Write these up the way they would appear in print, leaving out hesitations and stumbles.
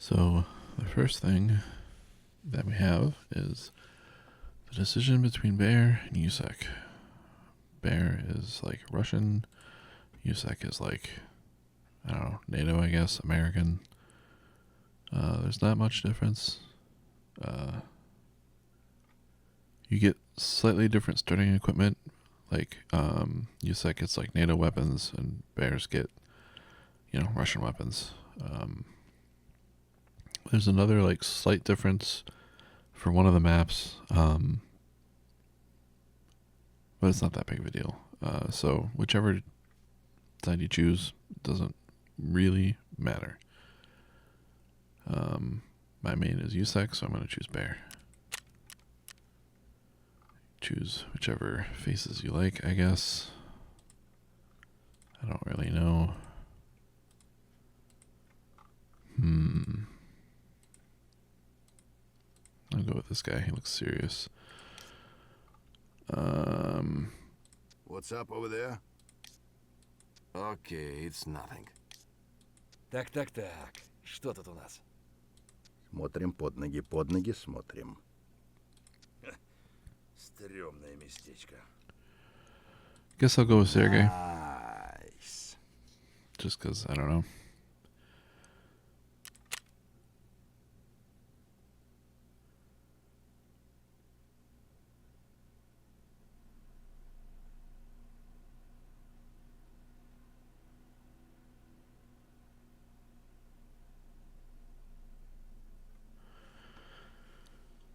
So the first thing that we have is the decision between Bear and USEC. Bear is like Russian, USEC is like, I don't know, NATO, I guess, American. There's not much difference. You get slightly different starting equipment. Like USEC gets like NATO weapons, and Bears get, Russian weapons. There's another like slight difference for one of the maps, but it's not that big of a deal. So whichever side you choose doesn't really matter. My main is USEC, so I'm going to choose Bear. Choose whichever faces you like, I guess. I don't really know. I'll go with this guy. He looks serious. What's up over there? Okay, it's nothing. Так. Что тут у нас? Смотрим под ноги смотрим. Стрёмное местечко. Guess I'll go with Sergey. Nice. Just because, I don't know.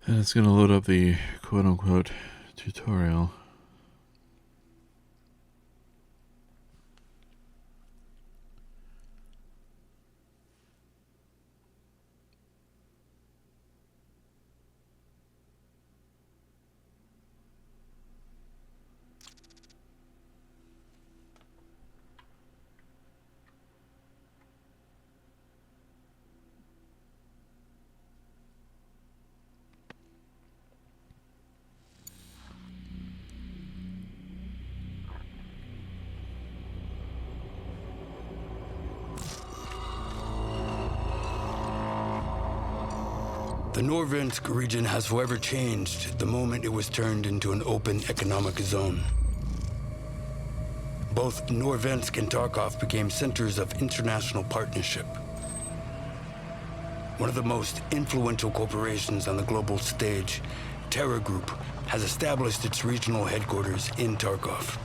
And it's going to load up the quote-unquote tutorial. The Norvensk region has forever changed the moment it was turned into an open economic zone. Both Norvensk and Tarkov became centers of international partnership. One of the most influential corporations on the global stage, Terra Group, has established its regional headquarters in Tarkov.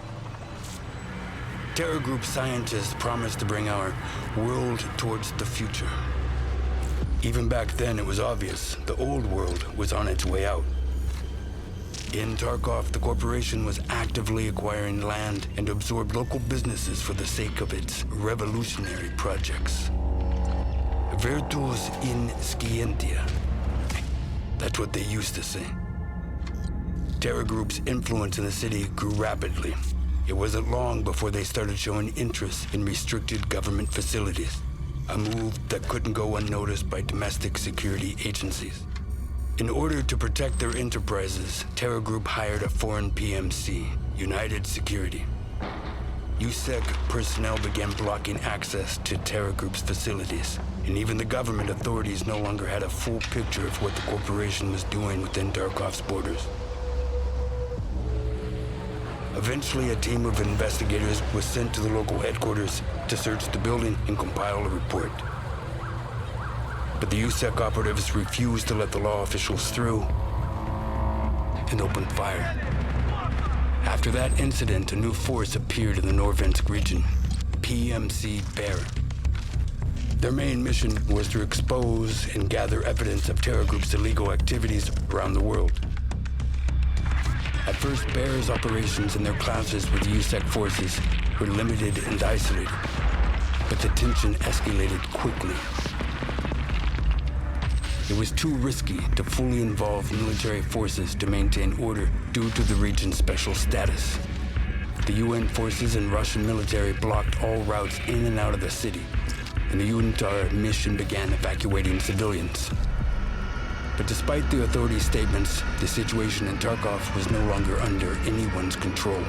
Terra Group scientists promised to bring our world towards the future. Even back then, it was obvious the old world was on its way out. In Tarkov, the corporation was actively acquiring land and absorbed local businesses for the sake of its revolutionary projects. Virtus in scientia. That's what they used to say. Terra Group's influence in the city grew rapidly. It wasn't long before they started showing interest in restricted government facilities. A move that couldn't go unnoticed by domestic security agencies. In order to protect their enterprises, Terra Group hired a foreign PMC, United Security. USEC personnel began blocking access to Terra Group's facilities, and even the government authorities no longer had a full picture of what the corporation was doing within Tarkov's borders. Eventually, a team of investigators was sent to the local headquarters to search the building and compile a report. But the USEC operatives refused to let the law officials through and opened fire. After that incident, a new force appeared in the Norvensk region, PMC Bear. Their main mission was to expose and gather evidence of Terra Group's illegal activities around the world. At first, Bear's operations and their clashes with USEC forces were limited and isolated, but the tension escalated quickly. It was too risky to fully involve military forces to maintain order due to the region's special status. The UN forces and Russian military blocked all routes in and out of the city, and the UNTAR mission began evacuating civilians. But despite the authorities' statements, the situation in Tarkov was no longer under anyone's control.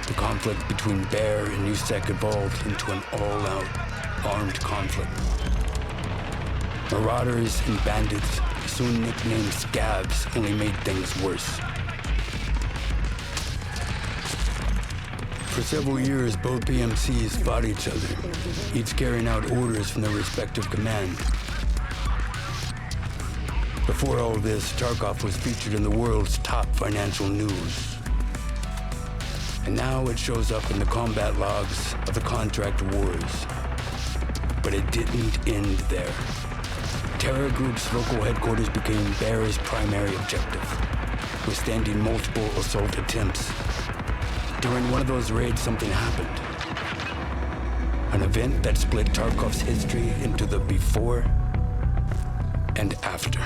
The conflict between Bear and USEC evolved into an all-out armed conflict. Marauders and bandits, soon nicknamed scabs, only made things worse. For several years, both PMCs fought each other, each carrying out orders from their respective command. Before all this, Tarkov was featured in the world's top financial news. And now it shows up in the combat logs of the contract wars. But it didn't end there. Terror Group's local headquarters became Bear's primary objective, withstanding multiple assault attempts. During one of those raids, something happened. An event that split Tarkov's history into the before and after.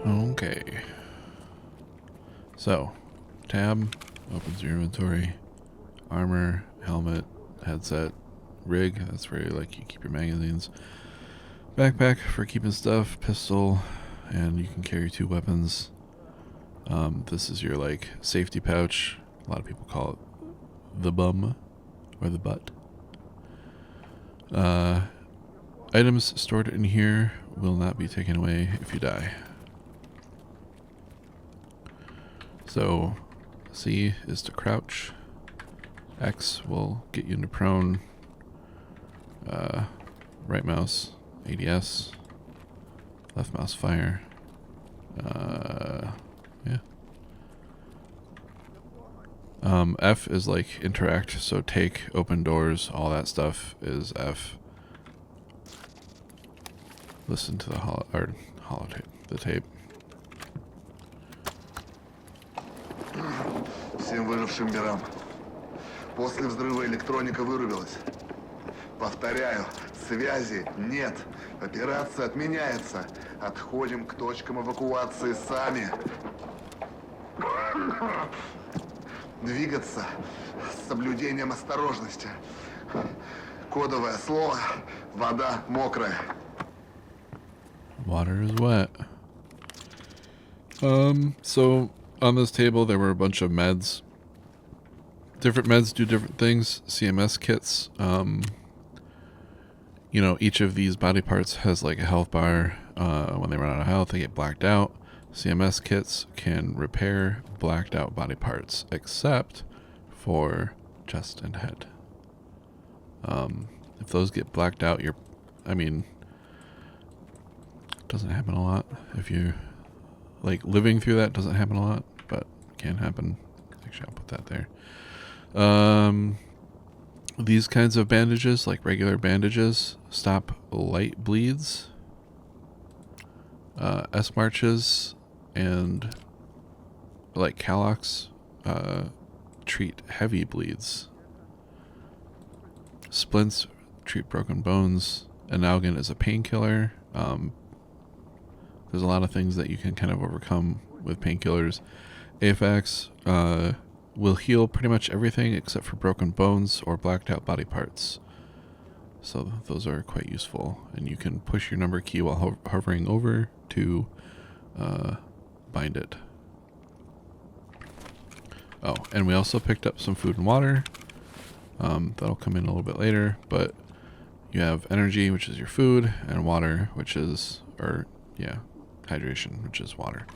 Okay. So, tab opens your inventory. Armor, helmet, headset, rig. That's where you keep your magazines. Backpack for keeping stuff. Pistol, and you can carry 2 weapons. This is your safety pouch. A lot of people call it the bum or the butt. Items stored in here will not be taken away if you die. So, C is to crouch. X will get you into prone. Right mouse, ADS. Left mouse, fire. Yeah. F is interact, so take, open doors, all that stuff is F. Listen to the holotape, the tape. Всем выжившим мирам. После взрыва электроника вырубилась. Повторяю, связи нет. Операция отменяется. Отходим к точкам эвакуации сами. Двигаться с соблюдением осторожности. Кодовое слово – вода мокрая. Water is wet. So on this table there were a bunch of meds. Different meds do different things. CMS kits. Each of these body parts has a health bar. When they run out of health, they get blacked out. CMS kits can repair blacked out body parts, except for chest and head. If those get blacked out, it doesn't happen a lot. If you living through that, doesn't happen a lot, but can happen. Actually, I'll put that there. These kinds of bandages, regular bandages, stop light bleeds. S-marches and Calox treat heavy bleeds. Splints treat broken bones. Analgin is a painkiller. There's a lot of things that you can kind of overcome with painkillers. AFX will heal pretty much everything except for broken bones or blacked out body parts. So those are quite useful. And you can push your number key while hovering over to bind it. Oh, and we also picked up some food and water. That'll come in a little bit later, but you have energy, which is your food, and water, which is, hydration, which is water.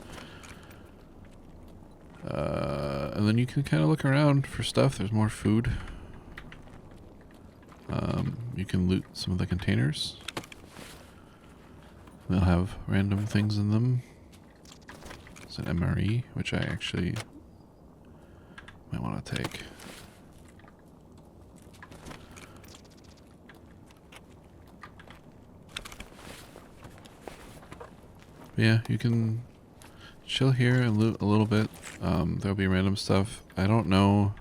And then you can kind of look around for stuff. There's more food. You can loot some of the containers. They'll have random things in them. It's an MRE, which I actually might want to take. But yeah, you can chill here and loot a little bit. There'll be random stuff. I don't know.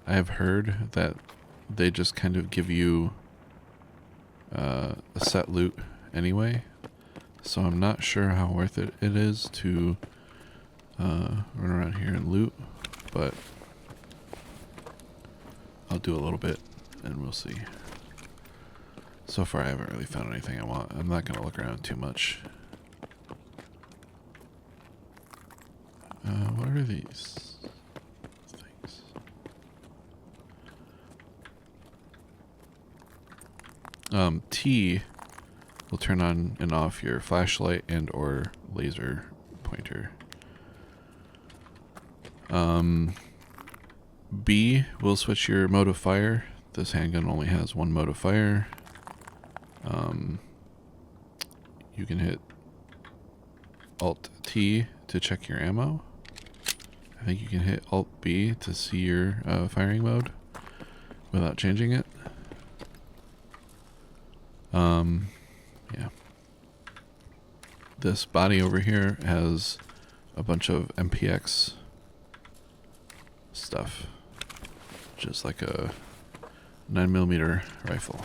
I have heard that they just kind of give you a set loot anyway, so I'm not sure how worth it is to run around here and loot, but I'll do a little bit and we'll see. So far I haven't really found anything I want. I'm not going to look around too much. What are these things? T will turn on and off your flashlight and or laser pointer. B will switch your mode of fire. This handgun only has one mode of fire. You can hit Alt T to check your ammo. I think you can hit Alt B to see your firing mode without changing it. Yeah. This body over here has a bunch of MPX stuff, just like a 9mm rifle.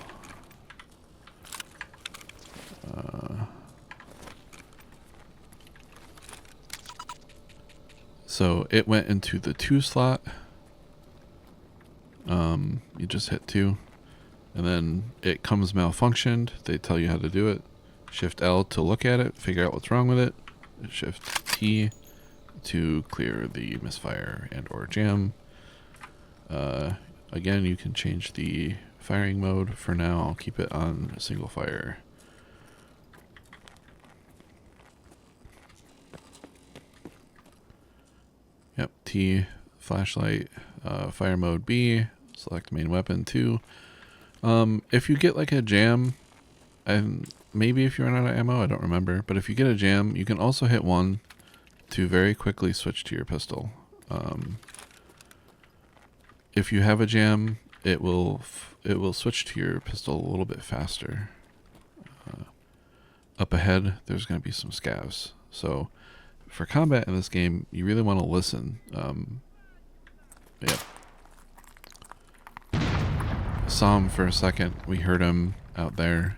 So it went into the 2 slot. You just hit 2, and then it comes malfunctioned. They tell you how to do it. Shift L to look at it, figure out what's wrong with it. Shift T to clear the misfire and or jam. Again, you can change the firing mode. For now, I'll keep it on single fire. Yep, T, flashlight, fire mode B, select main weapon 2. If you get like a jam, and maybe if you run out of ammo, I don't remember, but if you get a jam, you can also hit 1 to very quickly switch to your pistol. If you have a jam, it will switch to your pistol a little bit faster. Up ahead, there's going to be some scavs. So for combat in this game, you really want to listen. Yeah. Saw him for a second. We heard him out there.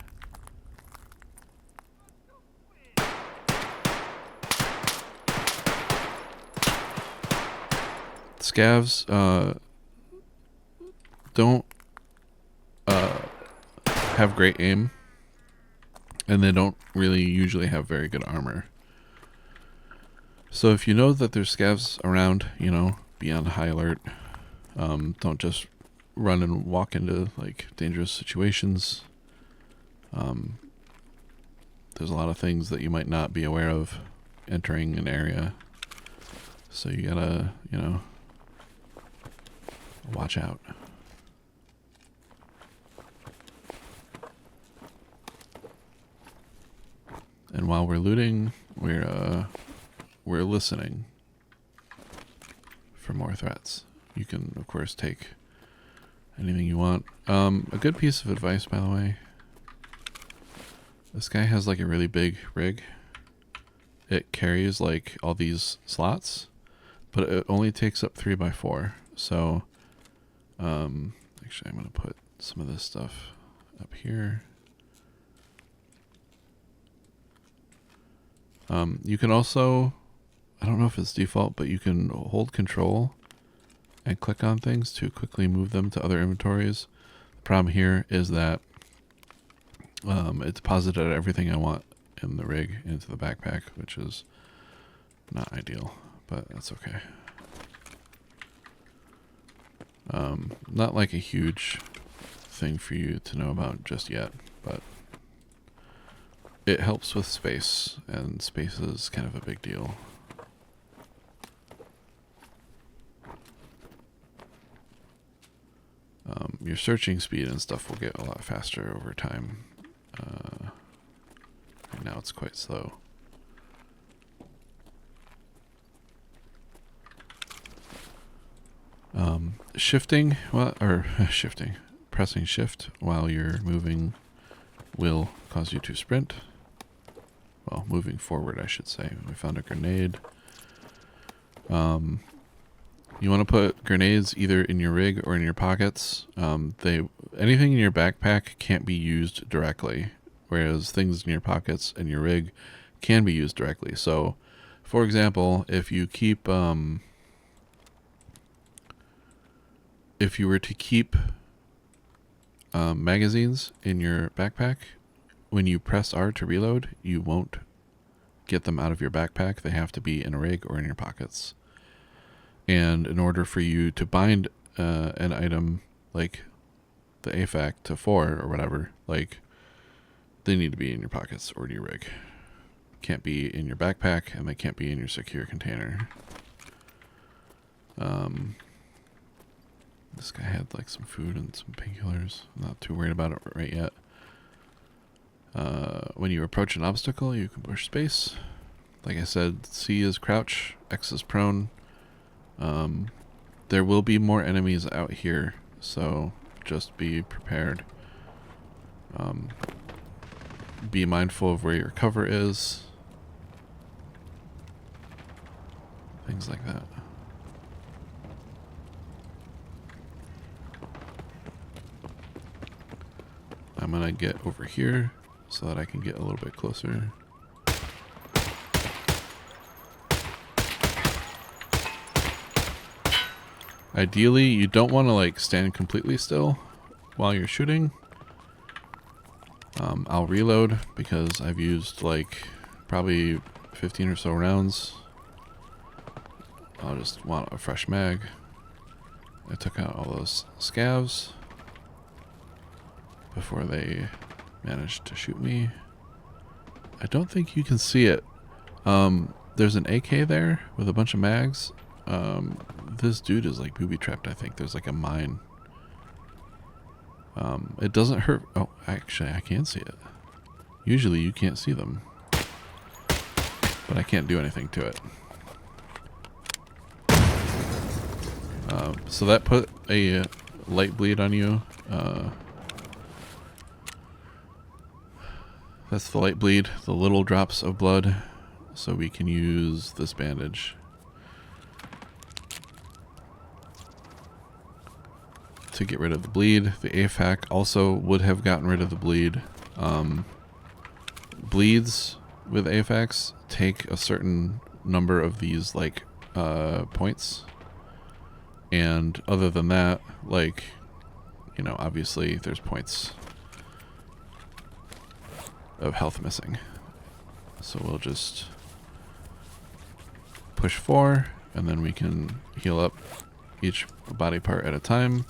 Scavs don't have great aim, and they don't really usually have very good armor. So if you know that there's scavs around, you know, be on high alert. Don't just run and walk into like dangerous situations. There's a lot of things that you might not be aware of entering an area, so you gotta, you know, watch out. And while we're looting, we're listening for more threats. You can, of course, take anything you want. A good piece of advice, by the way. This guy has like a really big rig. It carries like all these slots, but it only takes up 3x4. So, actually, I'm gonna put some of this stuff up here. You can also, I don't know if it's default, but you can hold control and click on things to quickly move them to other inventories. The problem here is that it deposited everything I want in the rig into the backpack, which is not ideal, but that's okay. Not like a huge thing for you to know about just yet, but it helps with space, and space is kind of a big deal. Your searching speed and stuff will get a lot faster over time. Right now it's quite slow. Shifting, pressing shift while you're moving will cause you to sprint. Well, moving forward, I should say. We found a grenade. You want to put grenades either in your rig or in your pockets. Anything in your backpack can't be used directly whereas things in your pockets and your rig can be used directly. So, for example, if you keep, if you were to keep magazines in your backpack, when you press R to reload, you won't get them out of your backpack. They have to be in a rig or in your pockets. And in order for you to bind an item like the AFAC to 4 or whatever, like, they need to be in your pockets or in your rig. Can't be in your backpack, and they can't be in your secure container. This guy had like some food and some painkillers. I'm not too worried about it right yet. When you approach an obstacle, you can push space. Like I said, C is crouch, X is prone. There will be more enemies out here, so just be prepared. Be mindful of where your cover is. Things like that. I'm gonna get over here so that I can get a little bit closer. Ideally, you don't want to like stand completely still while you're shooting. I'll reload because I've used like probably 15 or so rounds. I'll just want a fresh mag. I took out all those scavs before they managed to shoot me. I don't think you can see it. There's an AK there with a bunch of mags. This dude is like booby trapped, I think. There's like a mine. It doesn't hurt. Oh, actually, I can see it. Usually you can't see them. But I can't do anything to it. So that put a light bleed on you. That's the light bleed, the little drops of blood. So we can use this bandage. To get rid of the bleed. The AFAC also would have gotten rid of the bleed. Bleeds with AFACs take a certain number of these like points, and other than that, like, you know, obviously there's points of health missing. So we'll just push 4 and then we can heal up each body part at a time.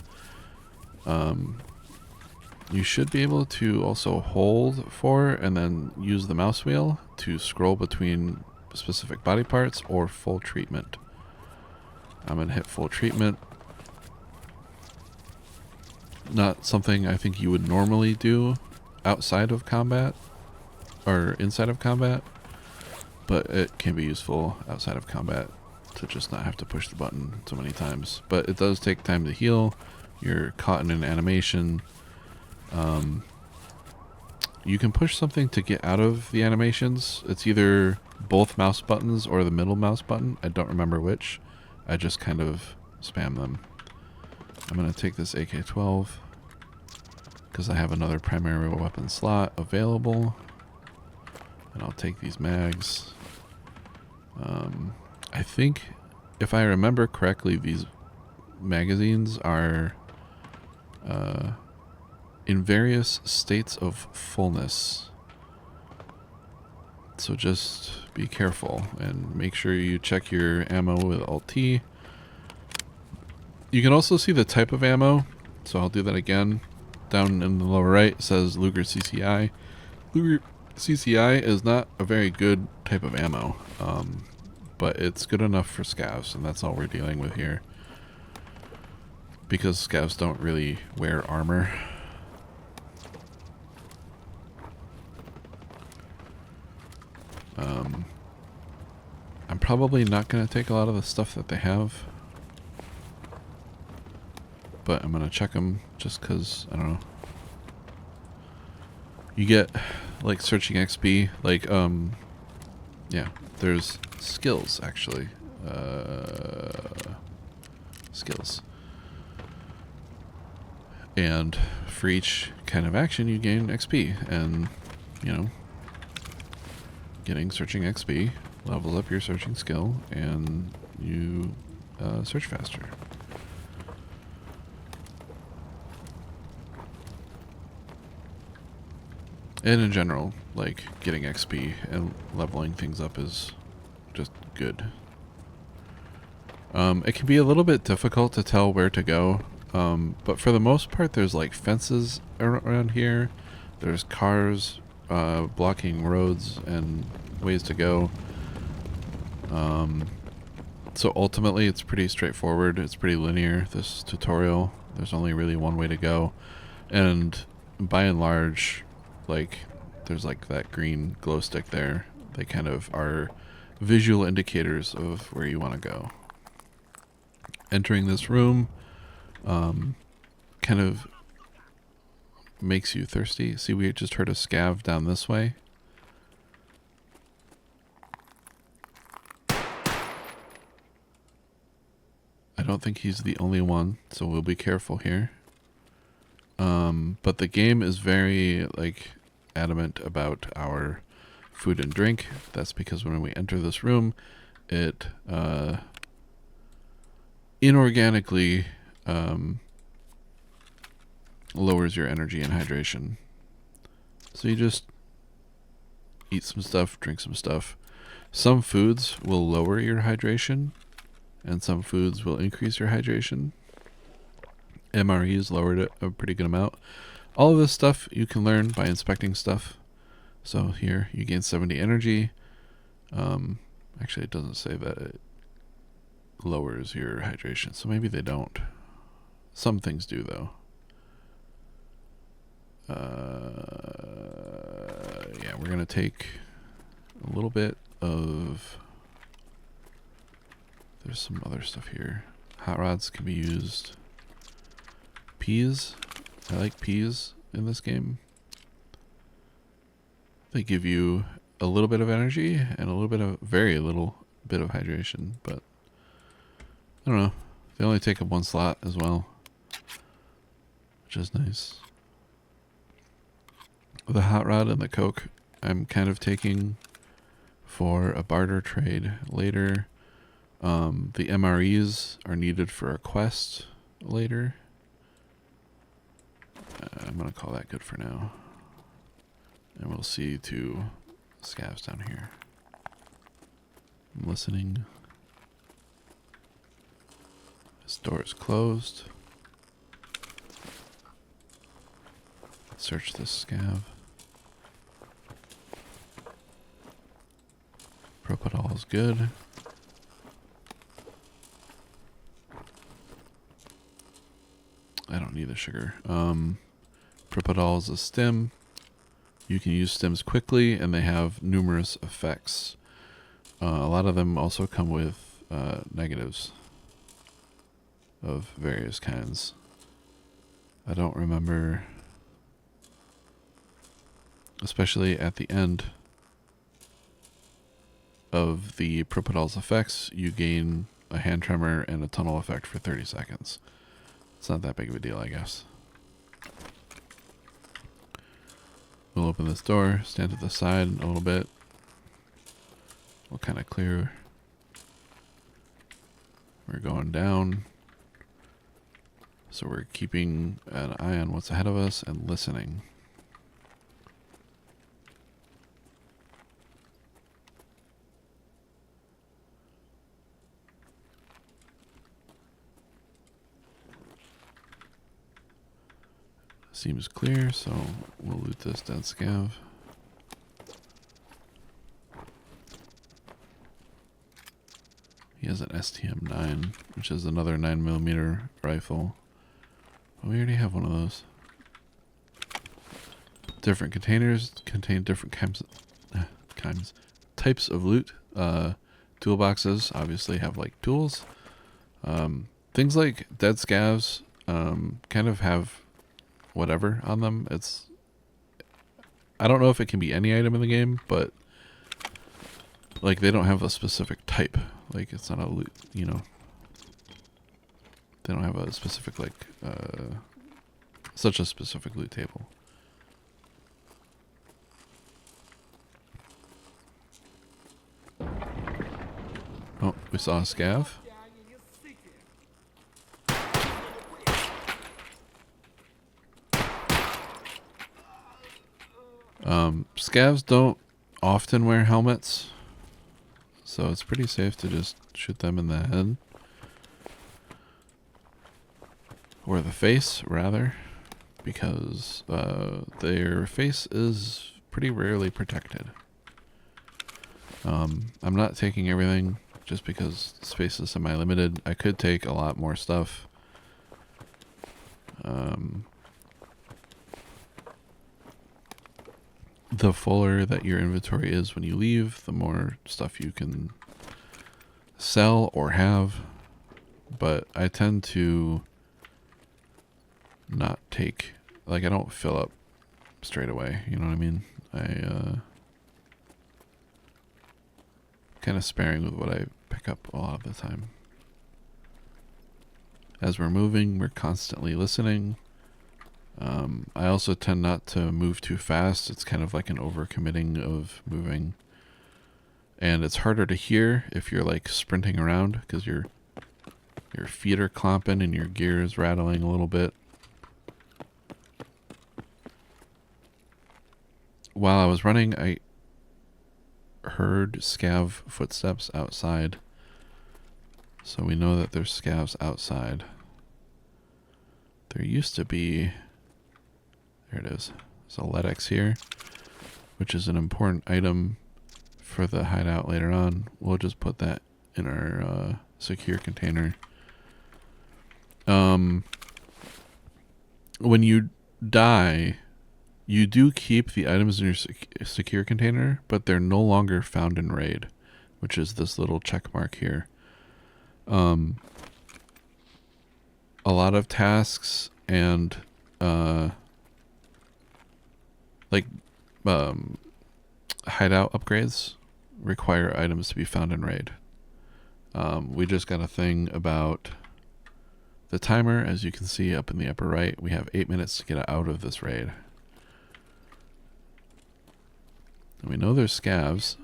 You should be able to also hold 4 and then use the mouse wheel to scroll between specific body parts or full treatment. I'm going to hit full treatment. Not something I think you would normally do outside of combat or inside of combat, but it can be useful outside of combat to just not have to push the button so many times. But it does take time to heal. You're caught in an animation. You can push something to get out of the animations. It's either both mouse buttons or the middle mouse button. I don't remember which. I just kind of spam them. I'm going to take this AK-12 because I have another primary weapon slot available. And I'll take these mags. I think, if I remember correctly, these magazines are in various states of fullness. So just be careful and make sure you check your ammo with Alt-T. You can also see the type of ammo, so I'll do that again. Down in the lower right it says Luger CCI. Luger CCI is not a very good type of ammo, but it's good enough for scavs, and that's all we're dealing with here. Because scavs don't really wear armor. I'm probably not going to take a lot of the stuff that they have. But I'm going to check them just because, I don't know. You get, like, searching XP, like, yeah, there's skills, actually. Skills. And for each kind of action, you gain XP. And you know, getting searching XP levels up your searching skill, and you search faster. And in general, like, getting XP and leveling things up is just good. It can be a little bit difficult to tell where to go, but for the most part there's like fences around here. There's cars blocking roads and ways to go. So ultimately it's pretty straightforward. It's pretty linear, this tutorial. There's only really one way to go. And by and large, like, there's like that green glow stick there. They kind of are visual indicators of where you want to go. Entering this room kind of makes you thirsty. See, we just heard a scav down this way. I don't think he's the only one, so we'll be careful here. But the game is very, like, adamant about our food and drink. That's because when we enter this room, it inorganically lowers your energy and hydration. So you just eat some stuff, drink some stuff. Some foods will lower your hydration, and some foods will increase your hydration. MREs lowered it a pretty good amount. All of this stuff you can learn by inspecting stuff. So here you gain 70 energy. Actually, it doesn't say that it lowers your hydration, so maybe they don't. Some things do, though. Yeah, we're gonna take a little bit of... There's some other stuff here. Hot rods can be used. Peas. I like peas in this game. They give you a little bit of energy and a little bit of, very little bit of hydration, but I don't know. They only take up one slot as well, which is nice. The hot rod and the Coke I'm kind of taking for a barter trade later. The MREs are needed for a quest later. I'm going to call that good for now. And we'll see 2 scavs down here. I'm listening. This door is closed. Let's search this scav. Propadol is good. I don't need the sugar. Propadol is a stim. You can use stims quickly, and they have numerous effects. A lot of them also come with negatives of various kinds. I don't remember, especially at the end of the Propadol's effects, you gain a hand tremor and a tunnel effect for 30 seconds. It's not that big of a deal, I guess. We'll open this door, stand to the side a little bit. We'll kind of clear. We're going down. So we're keeping an eye on what's ahead of us and listening. Seems clear, so we'll loot this dead scav. He has an STM-9, which is another 9mm rifle. Oh, we already have one of those. Different containers contain different types of loot. Toolboxes obviously have like tools. Things like dead scavs kind of have whatever on them. I don't know if it can be any item in the game, but like they don't have a specific type. Like it's not a loot, you know. They don't have a specific like such a specific loot table. saw a scav. Scavs don't often wear helmets, so it's pretty safe to just shoot them in the head. Or the face, rather, because their face is pretty rarely protected. I'm not taking everything just because space is semi-limited. I could take a lot more stuff. The fuller that your inventory is when you leave, the more stuff you can sell or have. But I tend to not take, like, I don't fill up straight away, you know what I mean? Kind of sparing with what I pick up a lot of the time. As we're moving, we're constantly listening. I also tend not to move too fast. It's kind of like an overcommitting of moving. And it's harder to hear if you're like sprinting around because your feet are clomping and your gear is rattling a little bit. While I was running, I heard scav footsteps outside. So we know that there's scavs outside. There used to be... There it is. There's a LEDX here, which is an important item for the hideout later on. We'll just put that in our secure container. When you die, you do keep the items in your secure container, but they're no longer found in raid, which is this little check mark here. A lot of tasks and hideout upgrades require items to be found in raid. We just got a thing about the timer. As you can see up in the upper right, we have 8 minutes to get out of this raid. And we know there's scavs.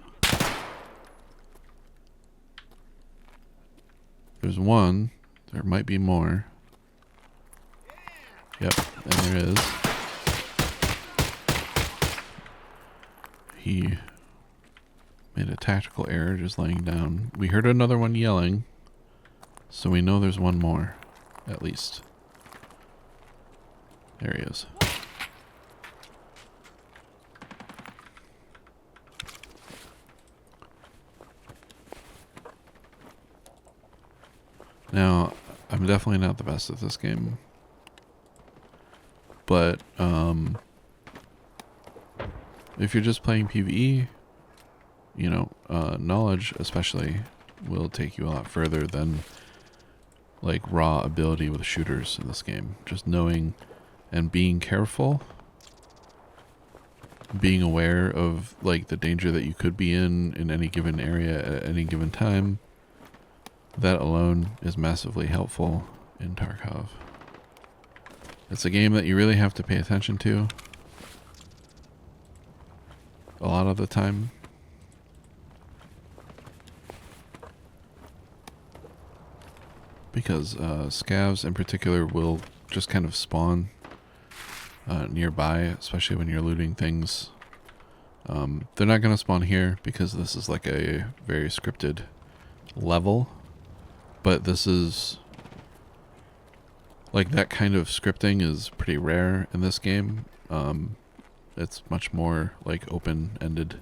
There's one. There might be more. Yep, and there is. He made a tactical error just laying down. We heard another one yelling, so we know there's one more, at least. There he is. Now, I'm definitely not the best at this game, but if you're just playing PvE, you know, knowledge especially will take you a lot further than like raw ability with shooters in this game. Just knowing and being careful, being aware of like the danger that you could be in any given area at any given time, that alone is massively helpful in Tarkov. It's a game that you really have to pay attention to a lot of the time. Because scavs in particular will just kind of spawn nearby, especially when you're looting things. They're not going to spawn here because this is like a very scripted level. But this is... like that kind of scripting is pretty rare in this game. It's much more like open-ended,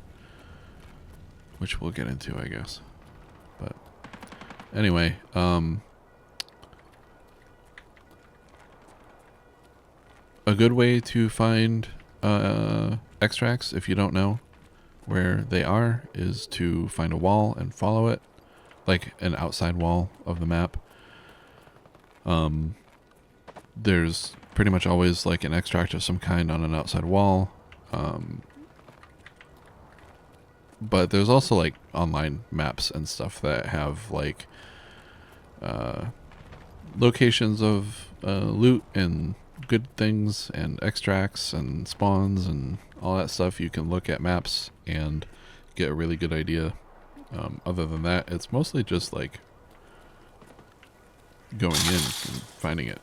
which we'll get into, I guess. But anyway, a good way to find extracts, if you don't know where they are, is to find a wall and follow it, like an outside wall of the map. There's pretty much always like an extract of some kind on an outside wall. But there's also like online maps and stuff that have like locations of loot and good things and extracts and spawns and all that stuff. You can look at maps and get a really good idea Other than that, it's mostly just like going in and finding it.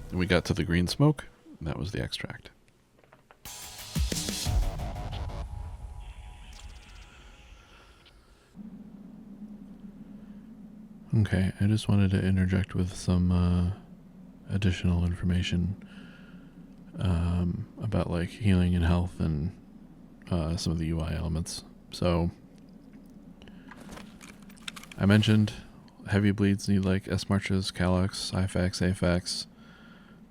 And we got to the green smoke, and that was the extract. Okay, I just wanted to interject with some additional information about like healing and health and some of the UI elements. So I mentioned heavy bleeds need like S marches, Calyx, IFAX, AFAX.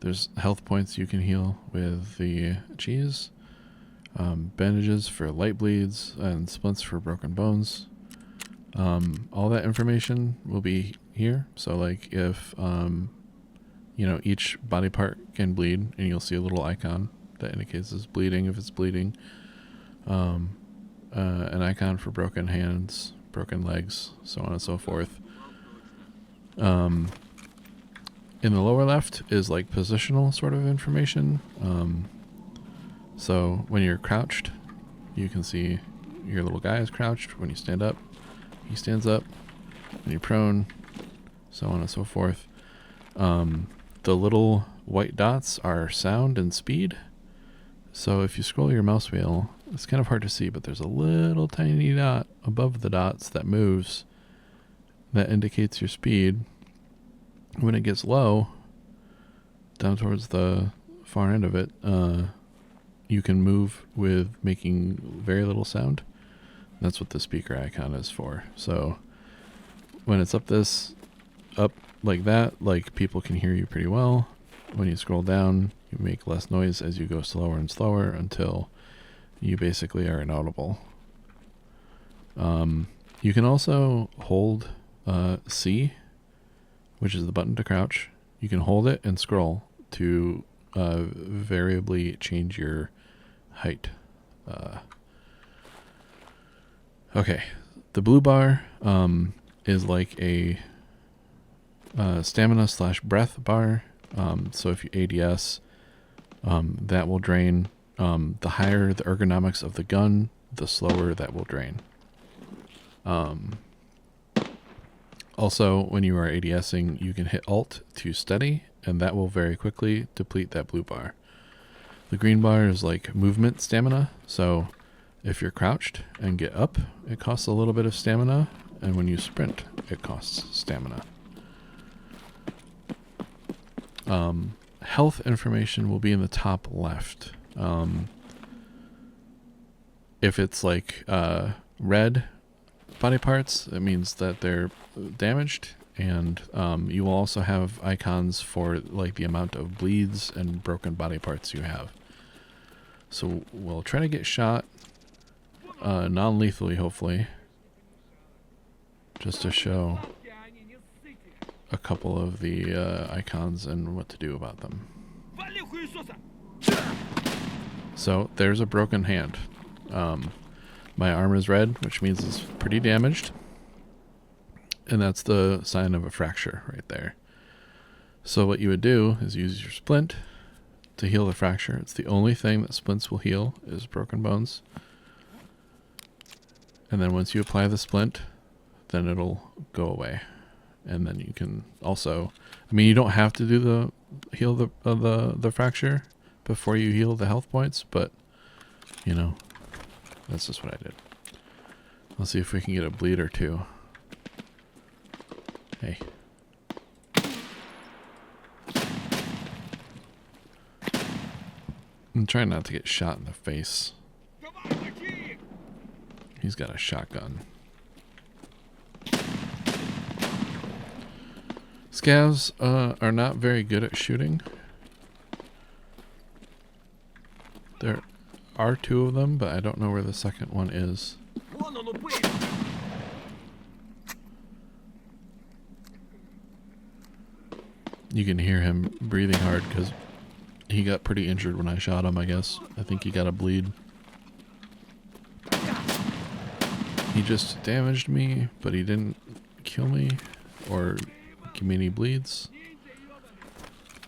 There's health points you can heal with the cheese. Bandages for light bleeds and splints for broken bones. All that information will be here. So like if, you know, each body part can bleed, and you'll see a little icon that indicates it's bleeding if it's bleeding. An icon for broken hands, broken legs, so on and so forth. In the lower left is like positional sort of information. So when you're crouched, you can see your little guy is crouched. When you stand up, he stands up. When you're prone, so on and so forth. The little white dots are sound and speed. So if you scroll your mouse wheel, it's kind of hard to see, but there's a little tiny dot above the dots that moves that indicates your speed. When it gets low, down towards the far end of it, you can move with making very little sound. That's what the speaker icon is for. So when it's up like that, like people can hear you pretty well. When you scroll down, you make less noise as you go slower and slower until you basically are inaudible. You can also hold C, which is the button to crouch. You can hold it and scroll to variably change your height. Okay, the blue bar is like a stamina / breath bar. So if you ADS, that will drain. The higher the ergonomics of the gun, the slower that will drain. Also, when you are ADSing, you can hit Alt to steady, and that will very quickly deplete that blue bar. The green bar is like movement stamina, so if you're crouched and get up, it costs a little bit of stamina, and when you sprint, it costs stamina. Health information will be in the top left. If it's like red body parts, it means that they're damaged, and you will also have icons for like the amount of bleeds and broken body parts you have. So we'll try to get shot non-lethally, hopefully, just to show a couple of the icons and what to do about them. So there's a broken hand. My arm is red, which means it's pretty damaged, and that's the sign of a fracture right there. So what you would do is use your splint to heal the fracture. It's the only thing that splints will heal is broken bones. And then once you apply the splint, then it'll go away. And then you can also, I mean, you don't have to do the heal the fracture before you heal the health points, but you know, that's just what I did. Let's see if we can get a bleed or two. Hey. I'm trying not to get shot in the face. He's got a shotgun. Scavs are not very good at shooting. There are 2 of them, but I don't know where the second one is. You can hear him breathing hard because he got pretty injured when I shot him, I guess. I think he got a bleed. He just damaged me, but he didn't kill me or give me any bleeds.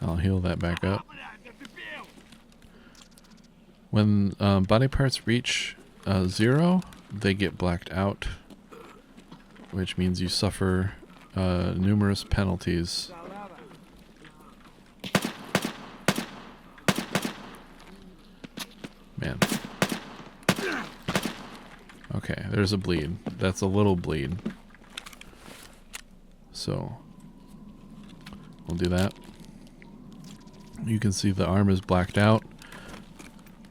I'll heal that back up. When body parts reach 0, they get blacked out. which means you suffer numerous penalties. Man. Okay, there's a bleed. That's a little bleed. So, we'll do that. You can see the arm is blacked out,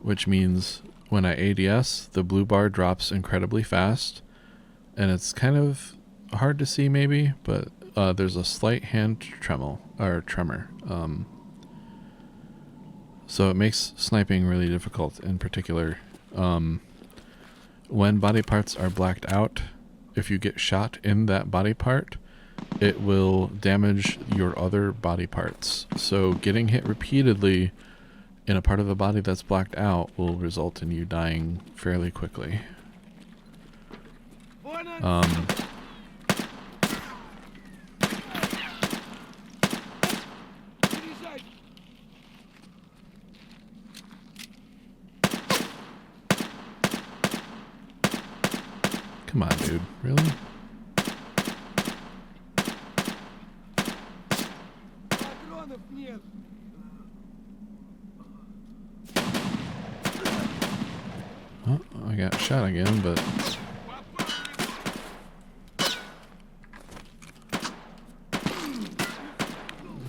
which means when I ADS, the blue bar drops incredibly fast. And it's kind of hard to see maybe, but there's a slight hand tremor. So it makes sniping really difficult in particular. When body parts are blacked out, if you get shot in that body part, it will damage your other body parts. So getting hit repeatedly in a part of the body that's blacked out will result in you dying fairly quickly. Come on, dude. Really? Oh, I got shot again, but...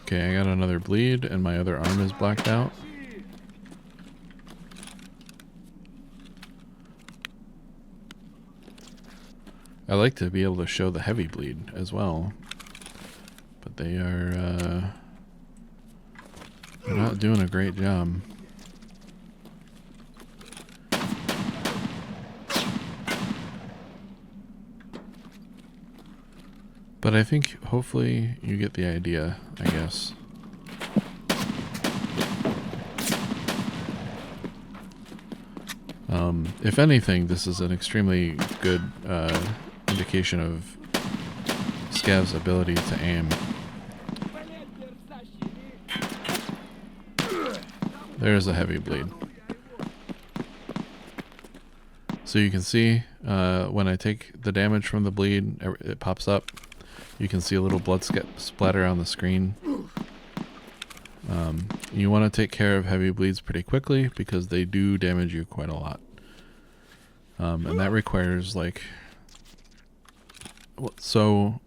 Okay, I got another bleed, and my other arm is blacked out. I like to be able to show the heavy bleed as well, but they are they're not doing a great job. But I think hopefully you get the idea, I guess. If anything, this is an extremely good indication of Scav's ability to aim. There's a heavy bleed. So you can see when I take the damage from the bleed, it pops up. You can see a little blood splatter on the screen. You want to take care of heavy bleeds pretty quickly because they do damage you quite a lot. And that requires like... So,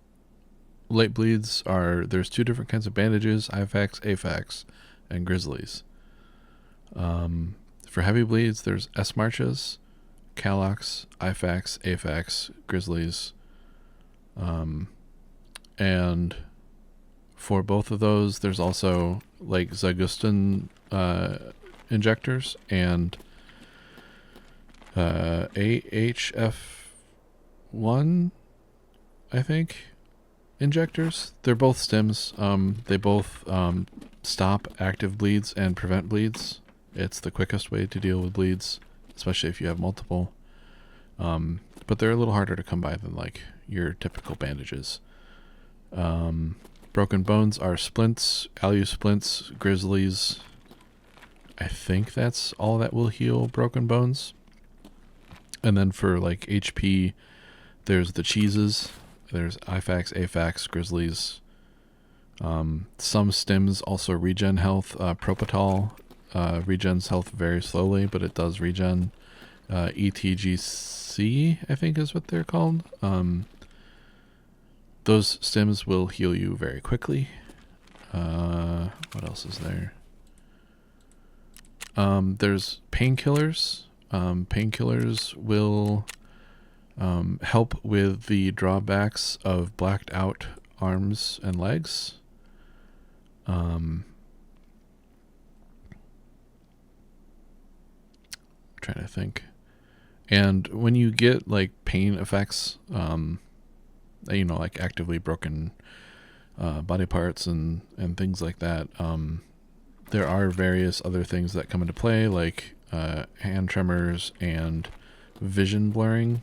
light bleeds are... There's two different kinds of bandages, IFAX, AFAX, and Grizzlies. For heavy bleeds, there's S-Marches, Calox, IFAX, AFAX, Grizzlies. And for both of those, there's also like Zagustan injectors and AHF1, I think, injectors. They're both stims. They both stop active bleeds and prevent bleeds. It's the quickest way to deal with bleeds, especially if you have multiple. But they're a little harder to come by than like your typical bandages. Broken bones are splints, alu splints, grizzlies. I think that's all that will heal broken bones. And then for like HP, there's the cheeses. There's IFAX, AFAX, grizzlies. Some stims also regen health. Propital regens health very slowly, but it does regen. ETGC, I think is what they're called. Those stims will heal you very quickly. What else is there? There's painkillers. Painkillers will help with the drawbacks of blacked out arms and legs. Trying to think. And when you get like pain effects, you know, like actively broken body parts and things like that, there are various other things that come into play, like hand tremors and vision blurring.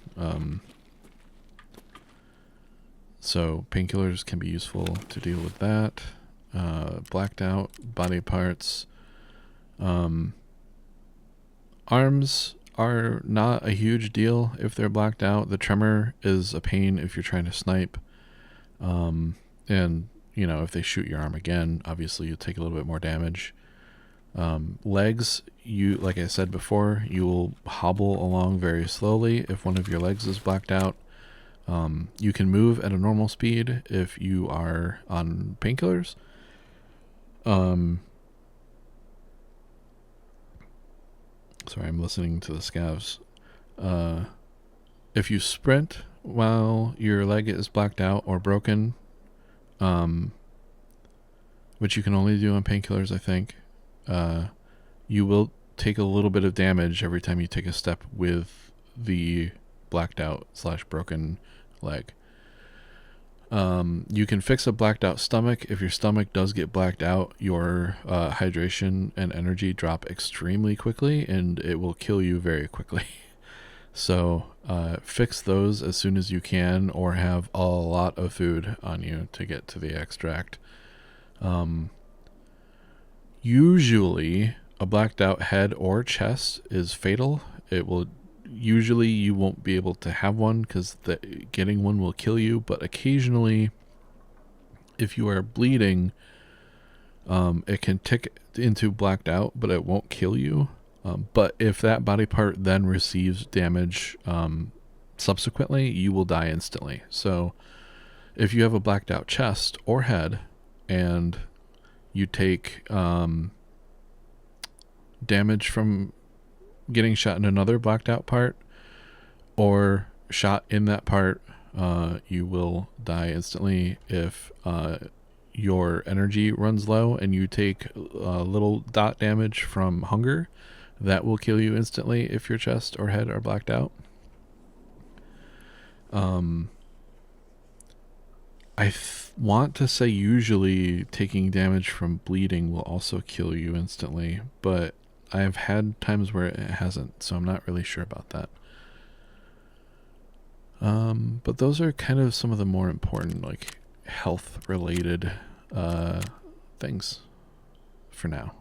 So painkillers can be useful to deal with that. Blacked out body parts. Arms are not a huge deal if they're blacked out. The tremor is a pain if you're trying to snipe. And, you know, if they shoot your arm again, obviously you take a little bit more damage. Legs, you, like I said before, you will hobble along very slowly if one of your legs is blacked out. You can move at a normal speed if you are on painkillers. Sorry, I'm listening to the scavs. If you sprint while your leg is blacked out or broken, which you can only do on painkillers, I think, you will take a little bit of damage every time you take a step with the blacked out / broken leg. You can fix a blacked out stomach. If your stomach does get blacked out, your hydration and energy drop extremely quickly, and it will kill you very quickly. So fix those as soon as you can, or have a lot of food on you to get to the extract. Usually a blacked out head or chest is fatal. It will usually, you won't be able to have one because getting one will kill you, but occasionally if you are bleeding, it can tick into blacked out, but it won't kill you. But if that body part then receives damage subsequently, you will die instantly. So if you have a blacked out chest or head and you take damage from getting shot in another blacked out part or shot in that part, you will die instantly. If your energy runs low and you take little dot damage from hunger, that will kill you instantly if your chest or head are blacked out. I want to say usually taking damage from bleeding will also kill you instantly, but I've had times where it hasn't, so I'm not really sure about that. But those are kind of some of the more important, like, health related things for now.